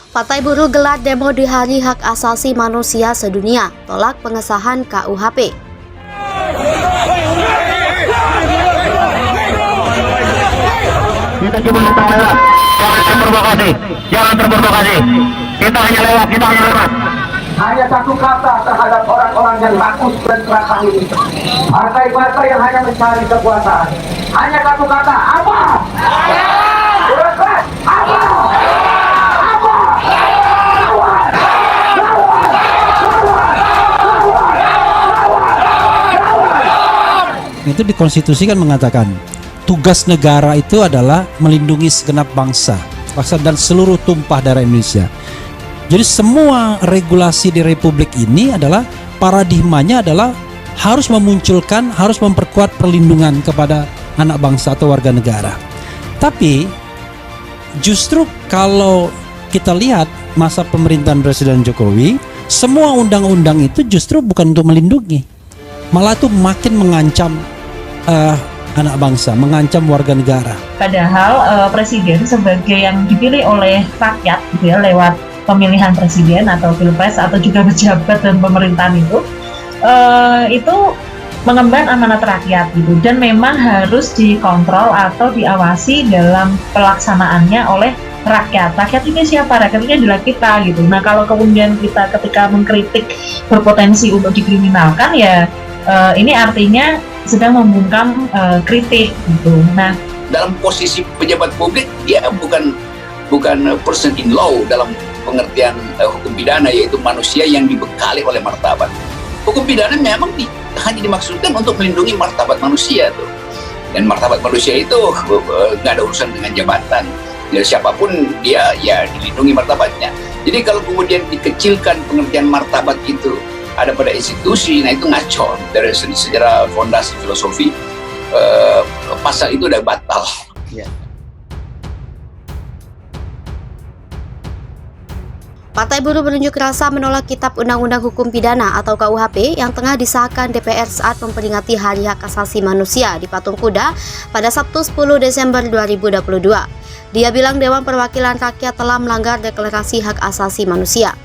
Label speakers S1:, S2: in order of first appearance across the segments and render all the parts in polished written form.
S1: Partai Buruh gelar demo di Hari Hak Asasi Manusia Sedunia, tolak pengesahan KUHP.
S2: Kita cuma minta lewat, jangan terprovokasi. Kita hanya lewat.
S3: Hanya satu kata terhadap orang-orang yang rakus dan serakah ini. Partai-partai yang hanya mencari kekuasaan. Hanya satu kata, apa? Apa?
S4: Itu di konstitusi kan mengatakan tugas negara itu adalah melindungi segenap bangsa dan seluruh tumpah darah Indonesia. Jadi semua regulasi di Republik ini adalah paradigmanya adalah harus memunculkan, harus memperkuat perlindungan kepada anak bangsa atau warga negara. Tapi justru kalau kita lihat masa pemerintahan Presiden Jokowi, semua undang-undang itu justru bukan untuk melindungi, malah itu makin mengancam anak bangsa, mengancam warga negara.
S5: Padahal presiden sebagai yang dipilih oleh rakyat gitu ya, lewat pemilihan presiden atau pilpres atau juga pejabat dan pemerintahan itu mengemban amanat rakyat gitu, dan memang harus dikontrol atau diawasi dalam pelaksanaannya oleh rakyat. Rakyat ini siapa? Rakyat ini adalah kita gitu. Nah, kalau kemudian kita ketika mengkritik berpotensi untuk dikriminalkan, ya ini artinya sedang membungkam kritik gitu. Nah,
S6: dalam posisi pejabat publik dia bukan person in law dalam pengertian hukum pidana, yaitu manusia yang dibekali oleh martabat. Hukum pidana memang hanya dimaksudkan untuk melindungi martabat manusia tuh. Dan martabat manusia itu nggak ada urusan dengan jabatan. Ya, siapapun dia ya dilindungi martabatnya. Jadi kalau kemudian dikecilkan pengertian martabat itu ada pada institusi, nah itu ngaco dari sejarah fondasi filosofi. Pasal itu udah batal.
S4: Yeah.
S1: Partai Buruh berunjuk rasa menolak Kitab Undang-Undang Hukum Pidana atau KUHP yang tengah disahkan DPR saat memperingati Hari Hak Asasi Manusia di Patung Kuda pada Sabtu 10 Desember 2022. Dia bilang Dewan Perwakilan Rakyat telah melanggar Deklarasi Hak Asasi Manusia.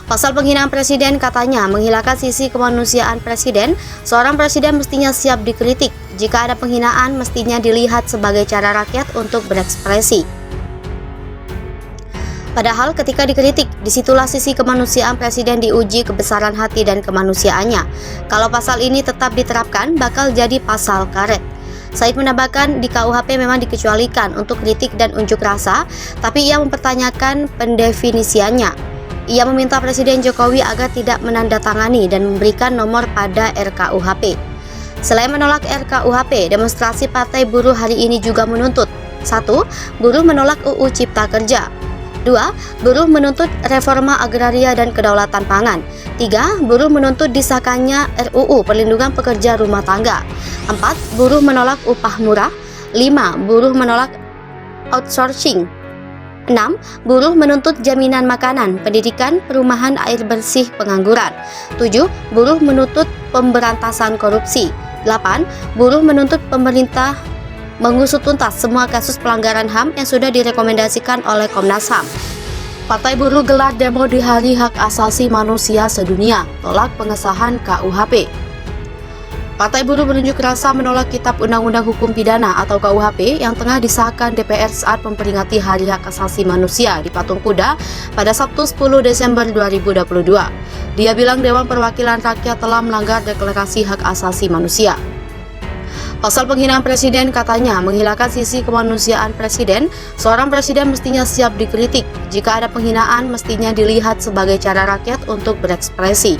S1: Pasal penghinaan presiden katanya menghilangkan sisi kemanusiaan presiden. Seorang presiden mestinya siap dikritik. Jika ada penghinaan, mestinya dilihat sebagai cara rakyat untuk berekspresi. Padahal ketika dikritik, disitulah sisi kemanusiaan presiden diuji kebesaran hati dan kemanusiaannya. Kalau pasal ini tetap diterapkan, bakal jadi pasal karet. Said menambahkan di KUHP memang dikecualikan untuk kritik dan unjuk rasa, tapi ia mempertanyakan pendefinisiannya. Ia meminta Presiden Jokowi agar tidak menandatangani dan memberikan nomor pada RKUHP. Selain menolak RKUHP, demonstrasi Partai Buruh hari ini juga menuntut 1. Buruh menolak UU Cipta Kerja. 2. Buruh menuntut reforma agraria dan kedaulatan pangan. 3. Buruh menuntut disahkannya RUU Perlindungan Pekerja Rumah Tangga. 4. Buruh menolak upah murah. 5. Buruh menolak outsourcing. 6. Buruh menuntut jaminan makanan, pendidikan, perumahan, air bersih, pengangguran. 7. Buruh menuntut pemberantasan korupsi. 8. Buruh menuntut pemerintah mengusut tuntas semua kasus pelanggaran HAM yang sudah direkomendasikan oleh Komnas HAM. Partai Buruh gelar demo di Hari Hak Asasi Manusia Sedunia, tolak pengesahan KUHP. Partai Buruh berunjuk rasa menolak Kitab Undang-Undang Hukum Pidana atau KUHP yang tengah disahkan DPR saat memperingati Hari Hak Asasi Manusia di Patung Kuda pada Sabtu 10 Desember 2022. Dia bilang Dewan Perwakilan Rakyat telah melanggar Deklarasi Hak Asasi Manusia. Pasal penghinaan presiden katanya menghilangkan sisi kemanusiaan presiden. Seorang presiden mestinya siap dikritik. Jika ada penghinaan, mestinya dilihat sebagai cara rakyat untuk berekspresi.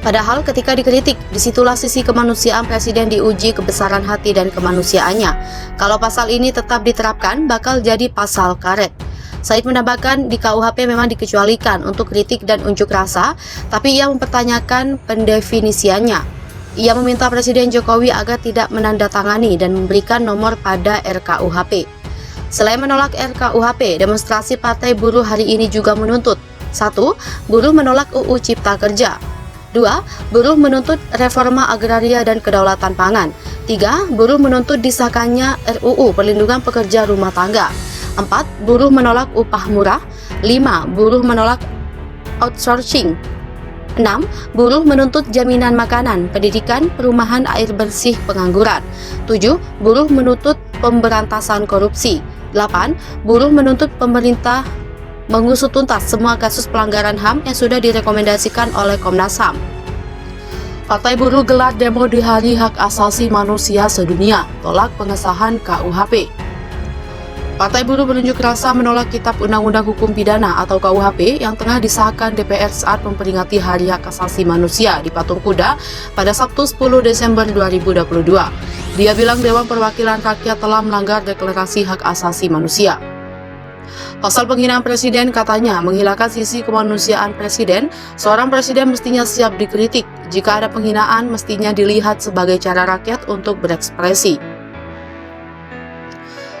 S1: Padahal ketika dikritik, disitulah sisi kemanusiaan presiden diuji kebesaran hati dan kemanusiaannya. Kalau pasal ini tetap diterapkan, bakal jadi pasal karet. Said menambahkan di KUHP memang dikecualikan untuk kritik dan unjuk rasa, tapi ia mempertanyakan pendefinisiannya. Ia meminta Presiden Jokowi agar tidak menandatangani dan memberikan nomor pada RKUHP. Selain menolak RKUHP, demonstrasi Partai Buruh hari ini juga menuntut 1. Buruh menolak UU Cipta Kerja. 2. Buruh menuntut reforma agraria dan kedaulatan pangan. 3. Buruh menuntut disahkannya RUU Perlindungan Pekerja Rumah Tangga. 4. Buruh menolak upah murah. 5. Buruh menolak outsourcing. 6. Buruh menuntut jaminan makanan, pendidikan, perumahan, air bersih, pengangguran. 7. Buruh menuntut pemberantasan korupsi. 8. Buruh menuntut pemerintah mengusut tuntas semua kasus pelanggaran HAM yang sudah direkomendasikan oleh Komnas HAM. Partai Buruh gelar demo di Hari Hak Asasi Manusia Sedunia, tolak pengesahan KUHP. Partai Buruh berunjuk rasa menolak Kitab Undang-Undang Hukum Pidana atau KUHP yang tengah disahkan DPR saat memperingati Hari Hak Asasi Manusia di Patung Kuda pada Sabtu 10 Desember 2022. Dia bilang Dewan Perwakilan Rakyat telah melanggar Deklarasi Hak Asasi Manusia. Pasal penghinaan presiden katanya menghilangkan sisi kemanusiaan presiden. Seorang presiden mestinya siap dikritik. Jika ada penghinaan, mestinya dilihat sebagai cara rakyat untuk berekspresi.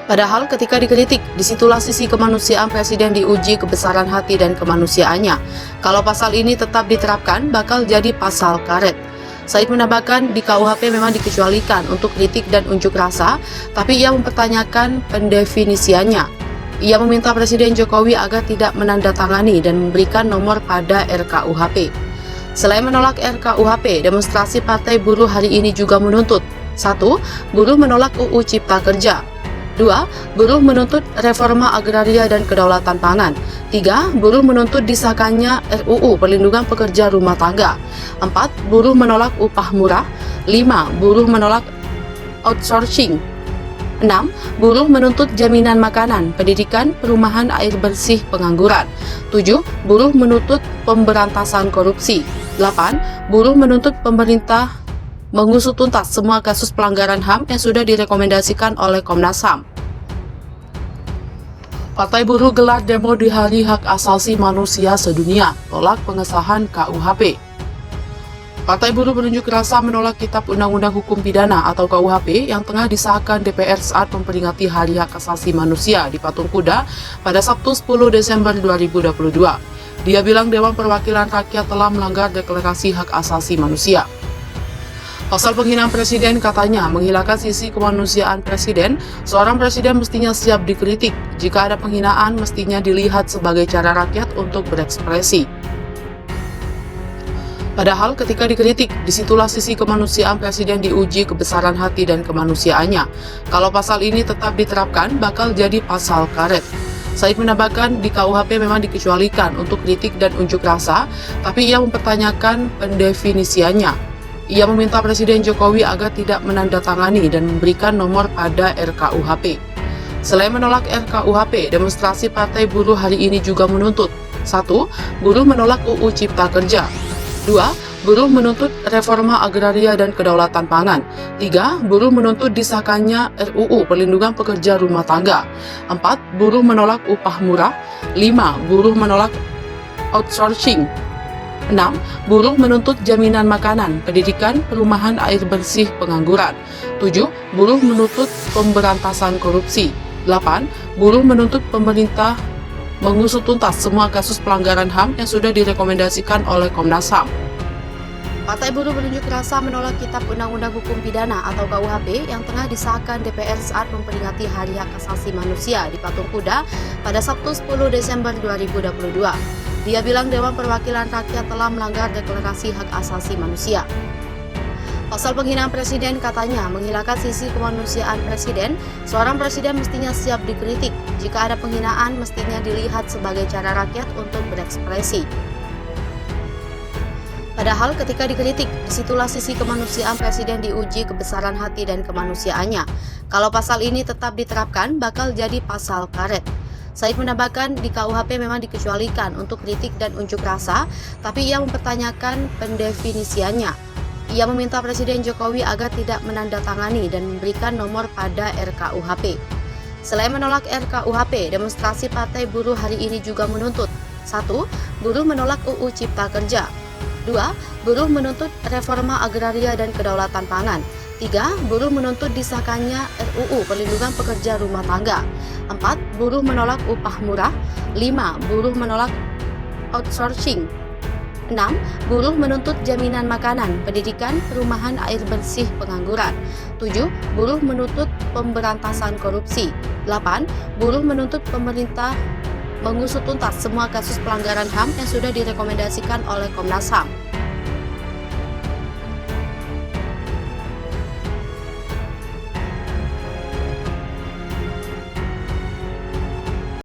S1: Padahal ketika dikritik, disitulah sisi kemanusiaan presiden diuji kebesaran hati dan kemanusiaannya. Kalau pasal ini tetap diterapkan, bakal jadi pasal karet. Said menambahkan di KUHP memang dikecualikan untuk kritik dan unjuk rasa, tapi ia mempertanyakan pendefinisiannya. Ia meminta Presiden Jokowi agar tidak menandatangani dan memberikan nomor pada RKUHP. Selain menolak RKUHP, demonstrasi Partai Buruh hari ini juga menuntut 1. Buruh menolak UU Cipta Kerja. 2. Buruh menuntut reforma agraria dan kedaulatan pangan. 3. Buruh menuntut disahkannya RUU Perlindungan Pekerja Rumah Tangga. 4. Buruh menolak upah murah. 5. Buruh menolak outsourcing. 6. Buruh menuntut jaminan makanan, pendidikan, perumahan, air bersih, pengangguran. 7. Buruh menuntut pemberantasan korupsi. 8. Buruh menuntut pemerintah mengusut tuntas semua kasus pelanggaran HAM yang sudah direkomendasikan oleh Komnas HAM. Partai Buruh gelar demo di Hari Hak Asasi Manusia Sedunia, tolak pengesahan KUHP. Partai Buruh berunjuk rasa menolak Kitab Undang-Undang Hukum Pidana atau KUHP yang tengah disahkan DPR saat memperingati Hari Hak Asasi Manusia di Patung Kuda pada Sabtu 10 Desember 2022. Dia bilang Dewan Perwakilan Rakyat telah melanggar Deklarasi Hak Asasi Manusia. Pasal penghinaan presiden katanya menghilangkan sisi kemanusiaan presiden. Seorang presiden mestinya siap dikritik. Jika ada penghinaan, mestinya dilihat sebagai cara rakyat untuk berekspresi. Padahal ketika dikritik, disitulah sisi kemanusiaan presiden diuji kebesaran hati dan kemanusiaannya. Kalau pasal ini tetap diterapkan, bakal jadi pasal karet. Said menambahkan di KUHP memang dikecualikan untuk kritik dan unjuk rasa, tapi ia mempertanyakan pendefinisiannya. Ia meminta Presiden Jokowi agar tidak menandatangani dan memberikan nomor pada RKUHP. Selain menolak RKUHP, demonstrasi Partai Buruh hari ini juga menuntut 1. Buruh menolak UU Cipta Kerja. 2. Buruh menuntut reforma agraria dan kedaulatan pangan. 3. Buruh menuntut disahkannya RUU Perlindungan Pekerja Rumah Tangga. 4. Buruh menolak upah murah. 5. Buruh menolak outsourcing. 6. Buruh menuntut jaminan makanan, pendidikan, perumahan, air bersih, pengangguran. 7. Buruh menuntut pemberantasan korupsi. 8. Buruh menuntut pemerintah mengusut tuntas semua kasus pelanggaran HAM yang sudah direkomendasikan oleh Komnas HAM. Partai Buruh berunjuk rasa menolak Kitab Undang-Undang Hukum Pidana atau KUHP yang tengah disahkan DPR saat memperingati Hari Hak Asasi Manusia di Patung Kuda pada Sabtu 10 Desember 2022. Dia bilang Dewan Perwakilan Rakyat telah melanggar Deklarasi Hak Asasi Manusia. Pasal penghinaan presiden katanya menghilangkan sisi kemanusiaan presiden. Seorang presiden mestinya siap dikritik. Jika ada penghinaan, mestinya dilihat sebagai cara rakyat untuk berekspresi. Padahal ketika dikritik, disitulah sisi kemanusiaan presiden diuji kebesaran hati dan kemanusiaannya. Kalau pasal ini tetap diterapkan, bakal jadi pasal karet. Said menambahkan di KUHP memang dikecualikan untuk kritik dan unjuk rasa, tapi ia mempertanyakan pendefinisiannya. Ia meminta Presiden Jokowi agar tidak menandatangani dan memberikan nomor pada RKUHP. Selain menolak RKUHP, demonstrasi Partai Buruh hari ini juga menuntut 1. Buruh menolak UU Cipta Kerja. 2. Buruh menuntut reforma agraria dan kedaulatan pangan. 3. Buruh menuntut disahkannya RUU Perlindungan Pekerja Rumah Tangga. 4. Buruh menolak upah murah. 5. Buruh menolak outsourcing. 6. Buruh menuntut jaminan makanan, pendidikan, perumahan, air bersih, pengangguran. 7. Buruh menuntut pemberantasan korupsi. 8. Buruh menuntut pemerintah mengusut tuntas semua kasus pelanggaran HAM yang sudah direkomendasikan oleh Komnas HAM.